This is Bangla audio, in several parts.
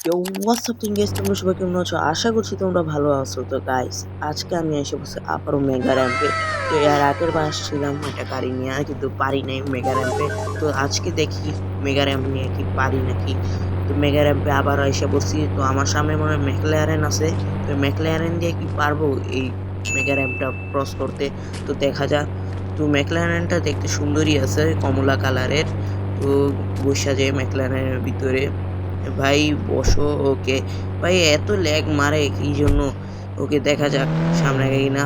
Yo, what's up thing guys, তোমরা সবাই কেমন আছো? আশা করছি তোমরা ভালো আছো। তো গাইস, আজকে আমি এসে বসে আবারও মেগা র্যাম্পে। তো এর আগের বার আসছিলাম একটা গাড়ি নিয়ে, কিন্তু পারি নাই মেগা র্যাম্পে। তো আজকে দেখি মেগা র্যাম্প নিয়ে কি পারি নাকি। তো মেগা র্যাম্পে আবারও এসে বসি। তো আমার সামনে মনে হয় ম্যাকলারেন আছে। তো ম্যাকলারেন দিয়ে কি পারবো এই মেগা র্যাম্পটা ক্রস করতে? তো দেখা যাক। তো ম্যাকলারেনটা দেখতে সুন্দরই আছে, কমলা কালারের। তো বসা যায় ম্যাকলারেনের ভিতরে। ভাই বসো। ওকে ভাই, এত ল্যাগ মারে কি জন্য? ওকে দেখা যাক সামনে আগে কিনা।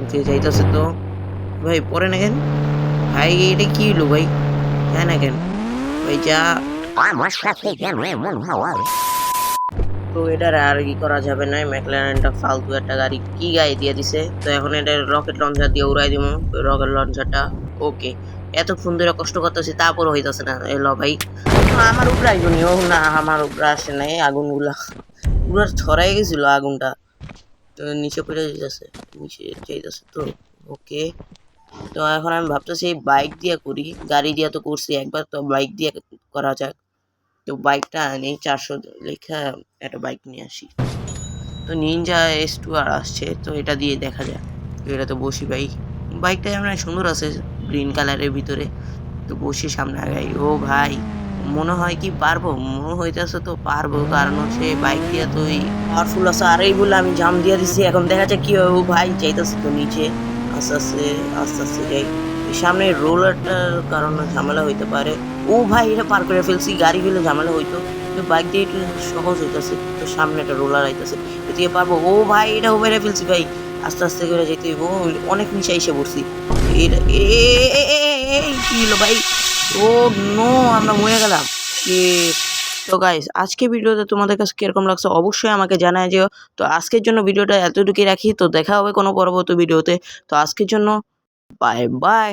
ওকে যাইতেছে তো। ভাই পরে না কেন? ভাই এটা কি হলো ভাই? যায় না কেন ভাই? যা। তো এটার আর কি করা যাবে না, ম্যাকলারেনটা ফালতু একটা গাড়ি, কি গায়ে দিয়ে দিছে। তো এখন এটা রকেট লঞ্চার দিয়ে উড়াই দিব, রকেট লঞ্চারটা। ওকে, এতক্ষণ ধরে কষ্ট করতেছি তারপর হইতাছে না। এলো ভাই, আমার উপরে আইজনি। ও না, আমার উপরে আসে নাই আগুন গুলা, পুরো ছড়াই গেছিল আগুনটা। তো নিচে পড়ে যাইতেছে, নিচে যাইতেছে তো। ওকে, তো এখন আমি ভাবতেছি বাইক দিয়ে করি, গাড়ি দিয়ে তো করছি একবার, তো বাইক দিয়ে করা যাক। তো বাইকটা আনি 400 লেখা, একটা বাইক নিয়ে আসি। তো নিনজা S2R আসছে, তো এটা দিয়ে দেখা যায়। তো এটা তো বসি ভাই, বাইকটা আমরা সুন্দর আছে গ্রিন কালারের ভিতরে। তো বসি সামনে আগাই। ও ভাই, মনে হয় কি পারবো, মনে হইতেছে তো পারবো, কারণ হচ্ছে বাইক দিয়ে তো পাওয়ারফুল আছে। আর এই বলে আমি জাম দিয়ে দিছি, এখন দেখা যায় কি হয়। ও ভাই যাইতেছে তো নিচে, আস্তে আস্তে আস্তে আস্তে যাই। এই সামনে রোলারটার কারণে ঝামেলা হইতে পারে। ও ভাই, এটা পার করে ফেলছি, গাড়ি হইলে ঝামেলা হইতো, তো বাইক দিয়ে একটু সহজ হইতেছে। তো সামনে একটা রোলার আইতেছে, এদিকে পারবো। ও ভাই, এটা ওভারে ফেলছি ভাই, আস্তে আস্তে করে যেতে হইব। অনেক নিচে এসে পড়ছি। কি হলো ভাই? ও নো, আমরা মরে গেলাম। তো গাইস, আজকে ভিডিওতে তোমাদের কাছে কিরকম লাগছে অবশ্যই আমাকে জানায় যেও। তো আজকের জন্য ভিডিওটা এতটুকুই রাখি, তো দেখা হবে কোনো পরবর্তী ভিডিওতে। তো আজকের জন্য বাই বাই।